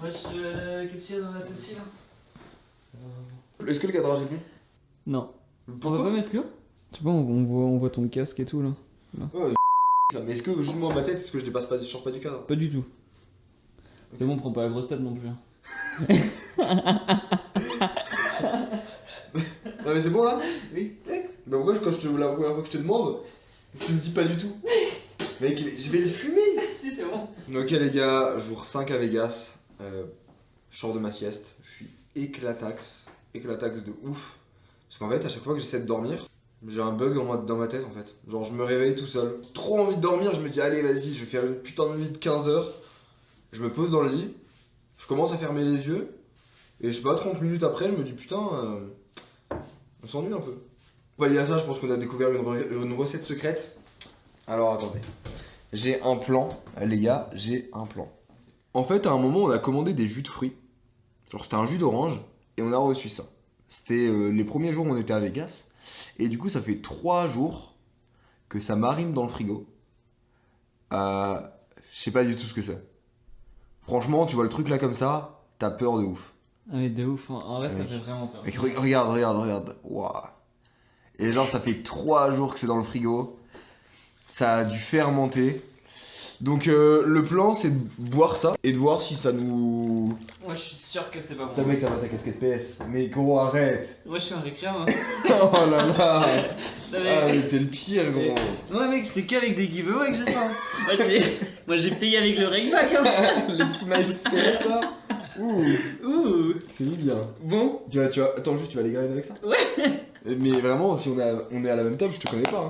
Wesh, qu'est-ce qu'il y a dans la toastie là? Est-ce que le cadrage est bon? Non. Pourquoi? On va pas mettre plus haut? Tu vois, on voit ton casque et tout là. Ouais, ça. Mais est-ce que juste moi, ma tête, est-ce que je dépasse pas, je sors pas du cadre? Pas du tout. C'est bon, prends pas la grosse tête non plus. Non mais c'est bon là? Oui. Bah pourquoi quand la première fois que je te demande, tu me dis pas du tout? Mec, je vais le fumer! Si, c'est bon. Ok les gars, jour 5 à Vegas, je sors de ma sieste, je suis éclatax de ouf. Parce qu'en fait à chaque fois que j'essaie de dormir, j'ai un bug dans ma tête en fait. Genre je me réveille tout seul, trop envie de dormir, je me dis allez vas-y je vais faire une putain de nuit de 15 heures. Je me pose dans le lit, je commence à fermer les yeux, et je sais pas 30 minutes après je me dis putain, on s'ennuie un peu. Pallier à ça je pense qu'on a découvert une recette secrète. Alors attendez. J'ai un plan, les gars, j'ai un plan. En fait, à un moment, on a commandé des jus de fruits. Genre, c'était un jus d'orange, et on a reçu ça. C'était les premiers jours où on était à Vegas. Et du coup, ça fait 3 jours que ça marine dans le frigo. Je sais pas du tout ce que c'est. Franchement, tu vois le truc là comme ça, t'as peur de ouf. Ah, mais de ouf, en vrai, ça Mec. fait vraiment peur. Mec, regarde. Waouh. Et genre, ça fait 3 jours que c'est dans le frigo. Ça a dû fermenter. Donc le plan c'est de boire ça et de voir si ça nous... Moi, je suis sûr que c'est pas T'as bon. mec, t'as pas ta casquette PS. Mais gros, arrête. Moi, je suis un récréant. Hein. Oh là là. Non, Ah mais t'es le pire gros. Ouais, mec, c'est qu'avec des giveaways que j'ai ça. Moi, j'ai payé avec le Regback. Hein. Les petits maïs PS là. Ouh. Ouh. C'est bien. Bon. Tu vas... Attends juste, tu vas les grainer avec ça? Ouais. Mais vraiment, si on est à la même table, je te connais pas.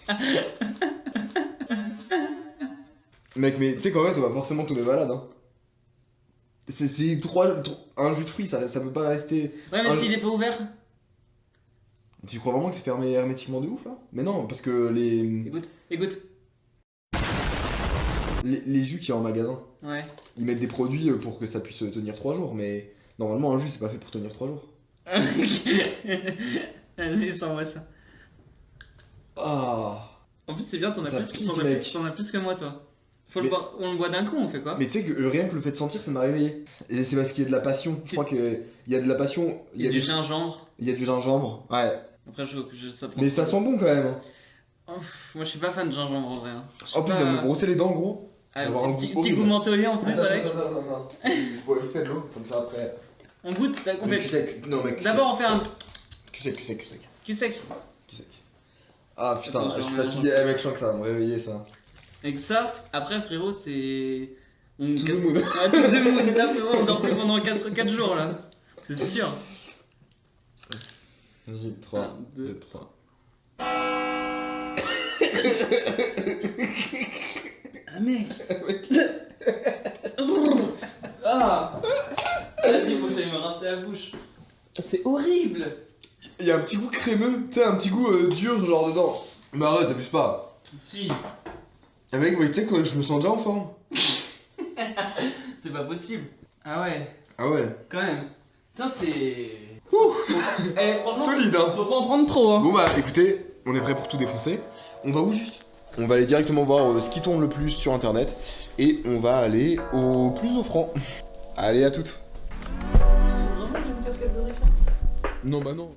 Hein. Mec, mais tu sais qu'en fait, on va forcément tomber malade. Hein. C'est un jus de fruits, ça peut pas rester. Ouais, mais s'il est pas ouvert. Tu crois vraiment que c'est fermé hermétiquement de ouf là? Mais non, parce que les Écoute. jus qu'il y a en magasin, Ouais. ils mettent des produits pour que ça puisse tenir 3 jours, mais normalement un jus c'est pas fait pour tenir 3 jours. Vas-y, sans-moi ça. Ah. En plus, c'est bien, t'en as, Ça plus, pique, t'en as mec. plus- t'en as plus que moi, toi. Faut Mais- le boire, on le boit d'un coup, on fait quoi? Mais tu sais que rien que le fait de sentir, ça m'a réveillé. Et c'est parce qu'il y a de la passion. Je crois qu'il y a de la passion. Il y a du gingembre. Il y a du gingembre. Ouais. Après, ça prend. Mais ça sent bon quand même. Hein. Oh, moi, je suis pas fan de gingembre en vrai. Hein. Je suis En plus, pas- il va me brosser les dents gros. Ah, avoir un petit goût petit goût horrible. mentholé en plus avec. Non. Je bois vite fait de l'eau, comme ça après. On goûte, on Mais fait. cul sec. Non mec. D'abord, on fait un Cul sec. cul sec. Cul sec. Ah putain, Attends, je je suis remets fatigué. un Eh mec, je sens que ça va me réveiller ça. Avec ça, après, frérot, c'est. On To the casse- moon. Ah, to the moon. Là, frérot, on dort plus pendant 4 jours là. C'est sûr. Vas-y, 3, Un, deux. 2, 3. Ah, mec. Ah. Vas-y, faut que j'aille me rincer la bouche. C'est horrible. Il y a un petit goût crémeux, tu sais, un petit goût dur genre dedans. Mais arrête, t'abuse pas. Si. Eh mec, tu sais quoi, je me sens déjà en forme. C'est pas possible. Ah ouais, Ah ouais. quand même. Putain, c'est. Ouh. Eh, franchement, Solide hein. faut pas en prendre trop, hein. Bon bah écoutez, on est prêt pour tout défoncer. On va où juste? On va aller directement voir ce qui tourne le plus sur internet. Et on va aller au plus offrant. Allez, à toutes. Vraiment, j'ai une casquette de référence. Non bah non.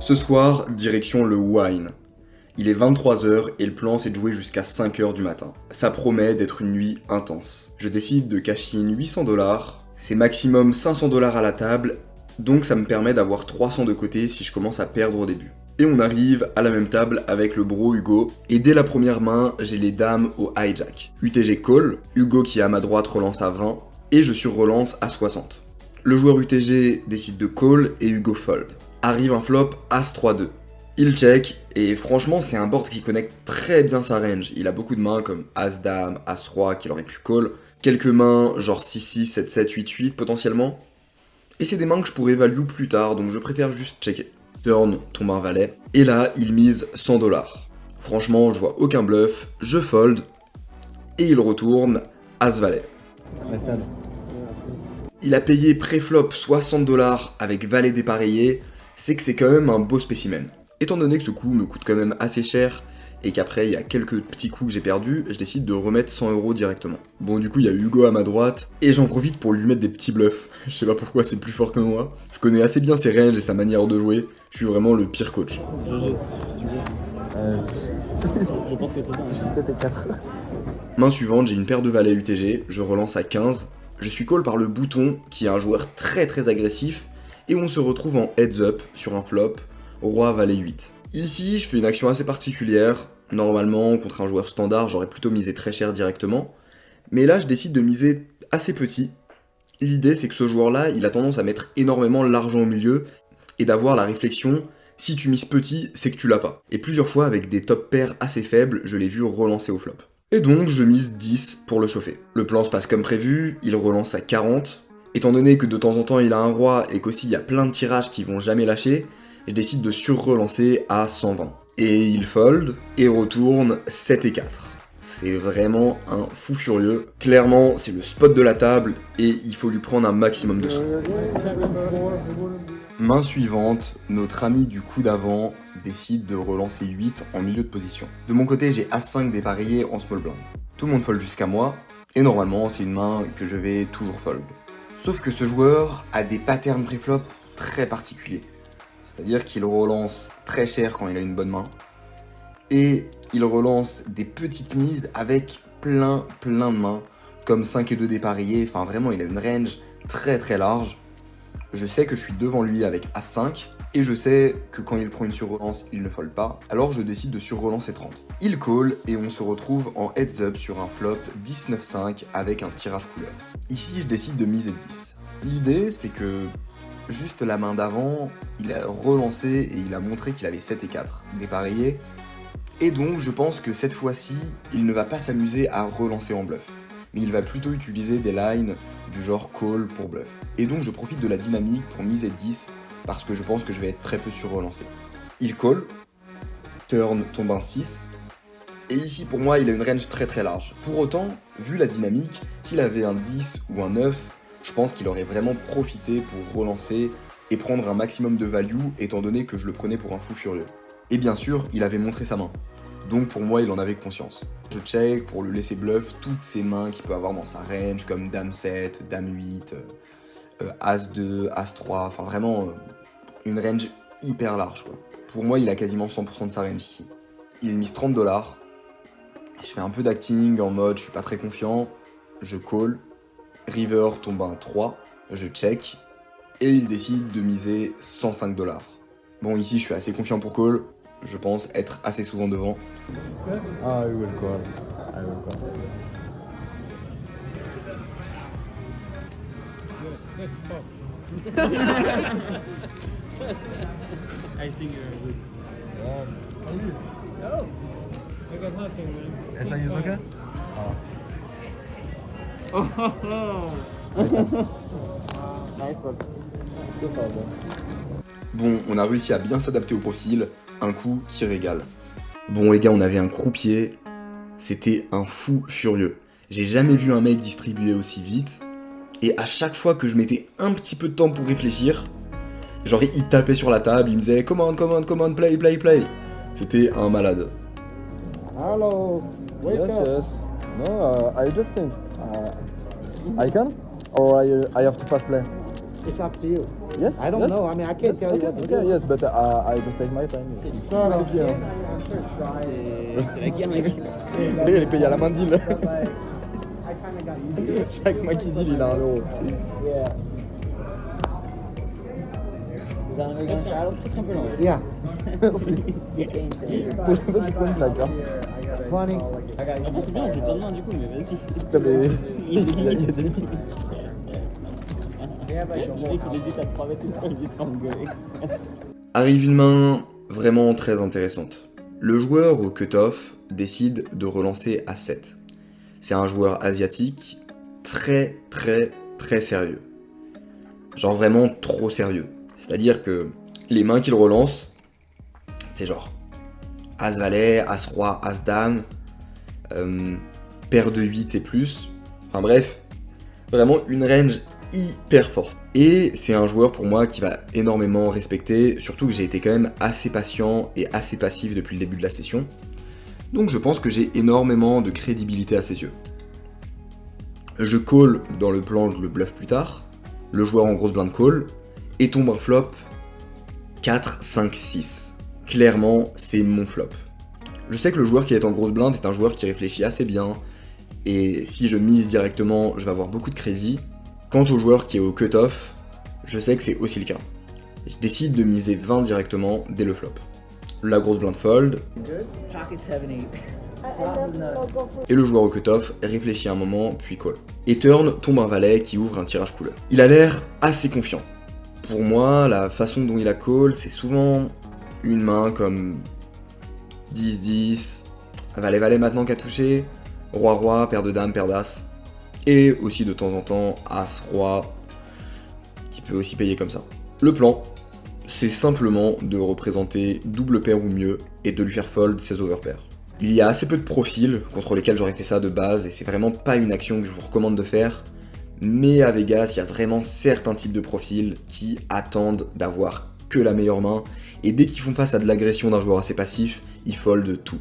Ce soir, direction le Wine. Il est 23h et le plan c'est de jouer jusqu'à 5h du matin. Ça promet d'être une nuit intense. Je décide de cash in 800$, c'est maximum 500$ à la table, donc ça me permet d'avoir 300 de côté si je commence à perdre au début. Et on arrive à la même table avec le bro Hugo, et dès la première main, j'ai les dames au hijack. UTG call, Hugo qui est à ma droite relance à 20, et je surrelance à 60. Le joueur UTG décide de call et Hugo fold. Arrive un flop As-3-2. Il check, et franchement c'est un board qui connecte très bien sa range. Il a beaucoup de mains comme As-Dame, As-Roi qu'il aurait pu call, quelques mains genre 6-6, 7-7, 8-8 potentiellement. Et c'est des mains que je pourrais value plus tard, donc je préfère juste checker. Turn tombe un valet. Et là, il mise 100$. Franchement, je vois aucun bluff, je fold. Et il retourne As-Valet. Il a payé pré-flop 60$ avec valet dépareillé, c'est que c'est quand même un beau spécimen. Étant donné que ce coup me coûte quand même assez cher, et qu'après il y a quelques petits coups que j'ai perdus, je décide de remettre 100€ directement. Bon du coup il y a Hugo à ma droite, et j'en profite pour lui mettre des petits bluffs. Je sais pas pourquoi c'est plus fort que moi. Je connais assez bien ses ranges et sa manière de jouer, je suis vraiment le pire coach. Je pense que c'est ça. 7 et 4. Main suivante, j'ai une paire de valets UTG, je relance à 15. Je suis call par le bouton, qui est un joueur très agressif, et on se retrouve en heads up sur un flop, roi valet 8. Ici, je fais une action assez particulière. Normalement, contre un joueur standard, j'aurais plutôt misé très cher directement. Mais là, je décide de miser assez petit. L'idée, c'est que ce joueur-là, il a tendance à mettre énormément l'argent au milieu, et d'avoir la réflexion, si tu mises petit, c'est que tu l'as pas. Et plusieurs fois, avec des top pairs assez faibles, je l'ai vu relancer au flop. Et donc, je mise 10 pour le chauffer. Le plan se passe comme prévu, il relance à 40. Étant donné que de temps en temps il a un roi et qu'aussi il y a plein de tirages qui vont jamais lâcher, je décide de sur-relancer à 120. Et il fold et retourne 7 et 4. C'est vraiment un fou furieux. Clairement, c'est le spot de la table et il faut lui prendre un maximum de sous. Main suivante, notre ami du coup d'avant décide de relancer 8 en milieu de position. De mon côté, j'ai As5 dépareillé en small blind. Tout le monde fold jusqu'à moi, et normalement, c'est une main que je vais toujours fold. Sauf que ce joueur a des patterns préflop très particuliers. C'est-à-dire qu'il relance très cher quand il a une bonne main, et il relance des petites mises avec plein de mains, comme 5 et 2 dépareillés, enfin vraiment, il a une range très large. Je sais que je suis devant lui avec As5, et je sais que quand il prend une sur-relance, il ne fold pas, alors je décide de sur-relancer 30. Il call, et on se retrouve en heads up sur un flop 19-5 avec un tirage couleur. Ici, je décide de miser 10. L'idée, c'est que juste la main d'avant, il a relancé et il a montré qu'il avait 7 et 4 dépareillés, et donc je pense que cette fois-ci, il ne va pas s'amuser à relancer en bluff, mais il va plutôt utiliser des lines du genre call pour bluff. Et donc je profite de la dynamique pour miser 10, parce que je pense que je vais être très peu sur-relancé. Il call, turn tombe un 6, et ici pour moi il a une range très large. Pour autant, vu la dynamique, s'il avait un 10 ou un 9, je pense qu'il aurait vraiment profité pour relancer et prendre un maximum de value, étant donné que je le prenais pour un fou furieux. Et bien sûr, il avait montré sa main. Donc pour moi, il en avait conscience. Je check pour le laisser bluff toutes ces mains qu'il peut avoir dans sa range, comme Dame 7, Dame 8, As 2, As 3, enfin vraiment une range hyper large quoi. Pour moi, il a quasiment 100% de sa range ici. Il mise 30$, je fais un peu d'acting en mode je suis pas très confiant, je call, river tombe à un 3, je check, et il décide de miser 105$. Bon ici je suis assez confiant pour call, je pense être assez souvent devant. I will call. I will call. I think Oh. I got nothing, man. Is that you, okay? Nice one. Super, bro. Bon, on a réussi à bien s'adapter au profil, un coup qui régale. Bon les gars, on avait un croupier, c'était un fou furieux. J'ai jamais vu un mec distribuer aussi vite, et à chaque fois que je mettais un petit peu de temps pour réfléchir, genre il tapait sur la table, il me disait commande, play. C'était un malade. Hello. Wake Yes, up. yes. No, I just think. I can? Or I have to fast play? It's up to you. Yes? I don't yes? know. I mean, I can't Yes, tell you what to okay, do. yes, but I just take my time. It's not up to you. C'est la guerre, mec. Il est payé à la main deal. Chaque mec qui deal, il a 1€. Yeah. Vous arrivez à faire presque un peu lent. Yeah. Vas-y, prends une plaque. Hein. 20. Ah, c'est bien, j'ai pas de main du coup, mais vas-y. Putain, mais il y a des limites. Le mec il hésite à 3 mètres et il se fait engueuler. Arrive une main vraiment très intéressante. Le joueur au cut-off décide de relancer à 7. C'est un joueur asiatique très sérieux. Genre vraiment trop sérieux. C'est-à-dire que Les mains qu'il relance, c'est genre As-Valet, As-Roi, As-Dame, paire de 8 et plus. Enfin bref, vraiment une range hyper forte. Et c'est un joueur pour moi qui va énormément respecter, surtout que j'ai été quand même assez patient et assez passif depuis le début de la session. Donc je pense que j'ai énormément de crédibilité à ses yeux. Je call dans le plan, je le bluff plus tard. Le joueur en grosse blinde call et tombe un flop 4, 5, 6. Clairement, c'est mon flop. Je sais que le joueur qui est en grosse blinde est un joueur qui réfléchit assez bien, et si je mise directement, je vais avoir beaucoup de crédit. Quant au joueur qui est au cut-off, je sais que c'est aussi le cas. Je décide de miser 20 directement dès le flop. La grosse blinde fold, Pocket 7-8. et le joueur au cut-off réfléchit un moment, puis call. Et turn tombe un valet qui ouvre un tirage couleur. Il a l'air assez confiant. Pour moi, la façon dont il a call, c'est souvent une main comme 10-10, valet-valet maintenant qu'a touché, roi-roi, paire de dames, paire d'as, et aussi de temps en temps as-roi, qui peut aussi payer comme ça. Le plan, c'est simplement de représenter double paire ou mieux, et de lui faire fold ses overpairs. Il y a assez peu de profils contre lesquels j'aurais fait ça de base, et c'est vraiment pas une action que je vous recommande de faire, mais à Vegas, il y a vraiment certains types de profils qui attendent d'avoir que la meilleure main, et dès qu'ils font face à de l'agression d'un joueur assez passif, ils foldent tout.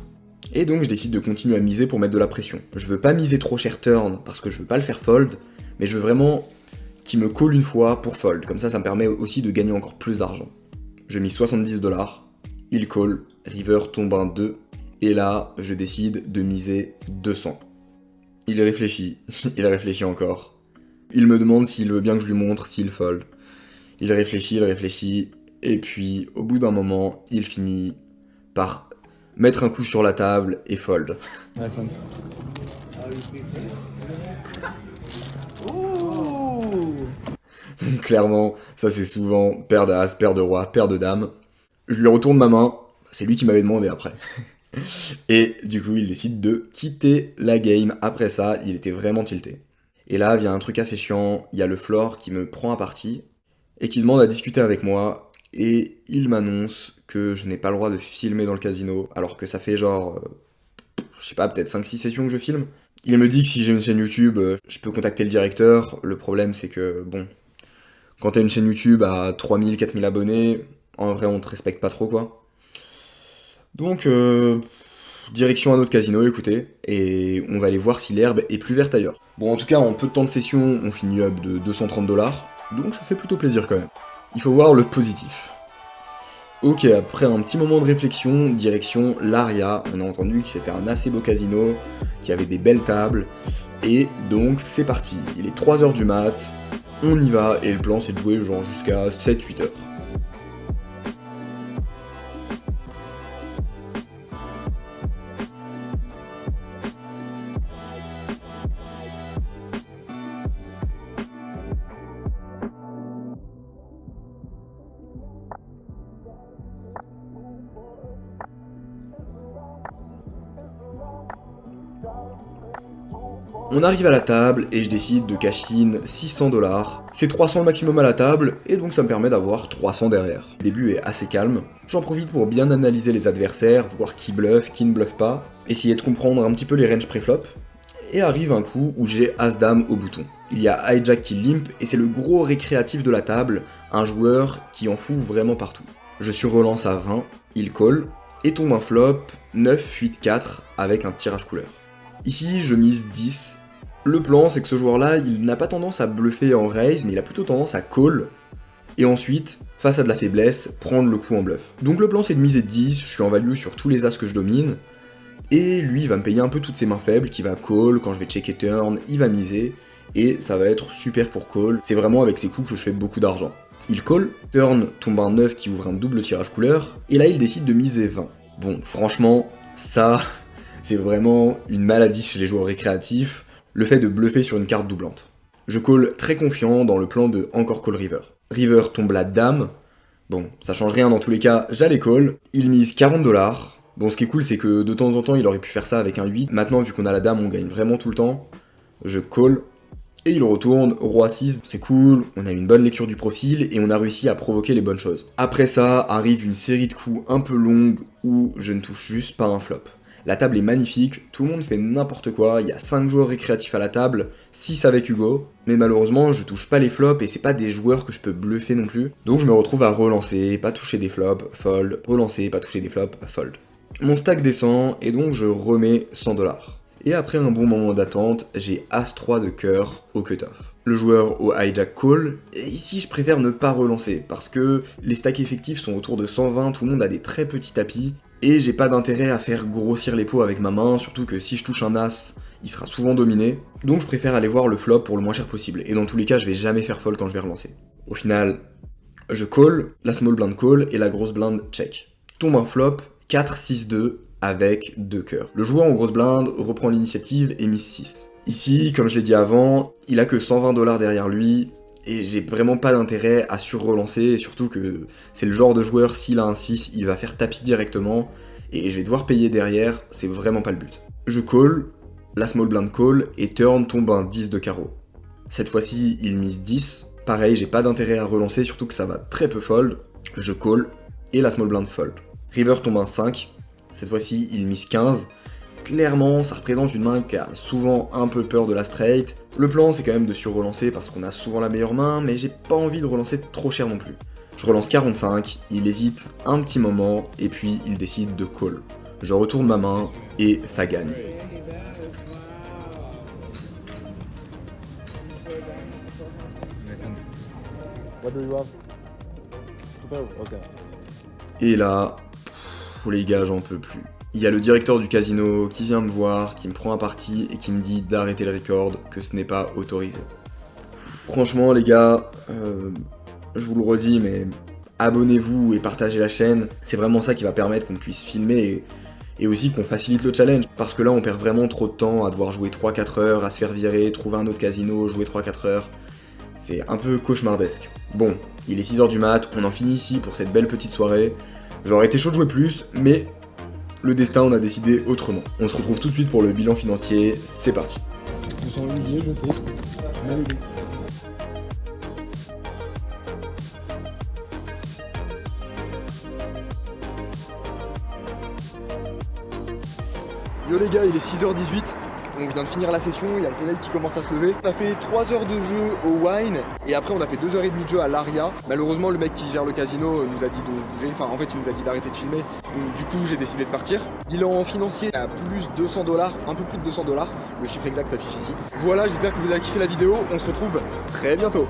Et donc je décide de continuer à miser pour mettre de la pression. Je veux pas miser trop cher turn, parce que je veux pas le faire fold, mais je veux vraiment qu'il me call une fois pour fold, comme ça ça me permet aussi de gagner encore plus d'argent. Je mise 70$, il call, river tombe un 2, et là je décide de miser 200. Il réfléchit encore. Il me demande s'il veut bien que je lui montre s'il fold. Il réfléchit, et puis au bout d'un moment, il finit par mettre un coup sur la table et fold. Nice one. Clairement, ça c'est souvent paire d'as, paire de roi, paire de dame. Je lui retourne ma main, c'est lui qui m'avait demandé après. Et du coup, il décide de quitter la game. Après ça, il était vraiment tilté. Et là vient un truc assez chiant, il y a le floor qui me prend à partie et qui demande à discuter avec moi, et il m'annonce que je n'ai pas le droit de filmer dans le casino, alors que ça fait genre, je sais pas, peut-être 5-6 sessions que je filme. Il me dit que si j'ai une chaîne YouTube, je peux contacter le directeur. Le problème c'est que, bon, quand t'as une chaîne YouTube à 3000-4000 abonnés, en vrai on te respecte pas trop quoi. Donc, direction un autre casino, écoutez, et on va aller voir si l'herbe est plus verte ailleurs. Bon, en tout cas, en peu de temps de session, on finit up de 230$, donc ça fait plutôt plaisir quand même. Il faut voir le positif. Ok, après un petit moment de réflexion, direction l'Aria, on a entendu que c'était un assez beau casino, qu'il y avait des belles tables, et donc c'est parti. Il est 3h du mat, on y va, et le plan c'est de jouer genre jusqu'à 7-8 heures. On arrive à la table et je décide de cash in 600$. C'est 300 le maximum à la table et donc ça me permet d'avoir 300 derrière. Le début est assez calme. J'en profite pour bien analyser les adversaires, voir qui bluffe, qui ne bluffe pas, essayer de comprendre un petit peu les ranges pré-flop. Et arrive un coup où j'ai As-Dame au bouton. Il y a Hijack qui limp et c'est le gros récréatif de la table, un joueur qui en fout vraiment partout. Je surrelance à 20, il call et tombe un flop 9-8-4 avec un tirage couleur. Ici je mise 10. Le plan, c'est que ce joueur-là, il n'a pas tendance à bluffer en raise, mais il a plutôt tendance à call, et ensuite, face à de la faiblesse, prendre le coup en bluff. Donc le plan, c'est de miser 10, je suis en value sur tous les as que je domine, et lui, il va me payer un peu toutes ses mains faibles, qui va call, quand je vais checker turn, il va miser, et ça va être super pour call. C'est vraiment avec ces coups que je fais beaucoup d'argent. Il call, turn tombe un 9 qui ouvre un double tirage couleur, et là, il décide de miser 20. Bon, franchement, ça, c'est vraiment une maladie chez les joueurs récréatifs, le fait de bluffer sur une carte doublante. Je call très confiant dans le plan de encore call river. River tombe la dame. Bon, ça change rien dans tous les cas, j'allais call. Il mise 40$. Bon, ce qui est cool, c'est que de temps en temps, il aurait pu faire ça avec un 8. Maintenant, vu qu'on a la dame, on gagne vraiment tout le temps. Je call. Et il retourne, roi 6, c'est cool, on a une bonne lecture du profil et on a réussi à provoquer les bonnes choses. Après ça, arrive une série de coups un peu longues où je ne touche juste pas un flop. La table est magnifique, tout le monde fait n'importe quoi, il y a 5 joueurs récréatifs à la table, 6 avec Hugo, mais malheureusement je touche pas les flops et c'est pas des joueurs que je peux bluffer non plus, donc je me retrouve à relancer, pas toucher des flops, fold, relancer, pas toucher des flops, fold. Mon stack descend et donc je remets 100$. Et après un bon moment d'attente, j'ai As-3 de cœur au cutoff. Le joueur au hijack call, et ici je préfère ne pas relancer, parce que les stacks effectifs sont autour de 120, tout le monde a des très petits tapis, et j'ai pas d'intérêt à faire grossir les pots avec ma main, surtout que si je touche un As, il sera souvent dominé, donc je préfère aller voir le flop pour le moins cher possible, et dans tous les cas je vais jamais faire fold quand je vais relancer. Au final, je call, la small blind call, et la grosse blind check. Tombe un flop, 4-6-2, avec 2 cœurs. Le joueur en grosse blinde reprend l'initiative et mise 6. Ici, comme je l'ai dit avant, il a que 120$ derrière lui, et j'ai vraiment pas d'intérêt à sur-relancer, et surtout que c'est le genre de joueur, s'il a un 6, il va faire tapis directement, et je vais devoir payer derrière, c'est vraiment pas le but. Je call, la small blind call, et turn tombe un 10 de carreau. Cette fois-ci, il mise 10, pareil, j'ai pas d'intérêt à relancer, surtout que ça va très peu fold, je call, et la small blind fold. River tombe un 5, cette fois-ci, il mise 15. Clairement, ça représente une main qui a souvent un peu peur de la straight. Le plan, c'est quand même de sur-relancer parce qu'on a souvent la meilleure main, mais j'ai pas envie de relancer trop cher non plus. Je relance 45, il hésite un petit moment, et puis il décide de call. Je retourne ma main, et ça gagne. What do you have? Okay. Et là, les gars, j'en peux plus. Il y a le directeur du casino qui vient me voir, qui me prend un parti et qui me dit d'arrêter le record, que ce n'est pas autorisé. Franchement, les gars, je vous le redis, mais abonnez-vous et partagez la chaîne. C'est vraiment ça qui va permettre qu'on puisse filmer et aussi qu'on facilite le challenge. Parce que là, on perd vraiment trop de temps à devoir jouer 3-4 heures, à se faire virer, trouver un autre casino, jouer 3-4 heures. C'est un peu cauchemardesque. Bon, il est 6h du mat, on en finit ici pour cette belle petite soirée. J'aurais été chaud de jouer plus, mais le destin en a décidé autrement. On se retrouve tout de suite pour le bilan financier, c'est parti. Ils sont liés, jetés. Bien les deux. Yo les gars, il est 6h18. On vient de finir la session, il y a le soleil qui commence à se lever. On a fait 3 heures de jeu au wine et après on a fait 2h30 de jeu à l'Aria. Malheureusement le mec qui gère le casino nous a dit de bouger, enfin en fait il nous a dit d'arrêter de filmer. Donc, du coup j'ai décidé de partir. Bilan financier à plus 200$, un peu plus de 200$. Le chiffre exact s'affiche ici. Voilà, j'espère que vous avez kiffé la vidéo, on se retrouve très bientôt.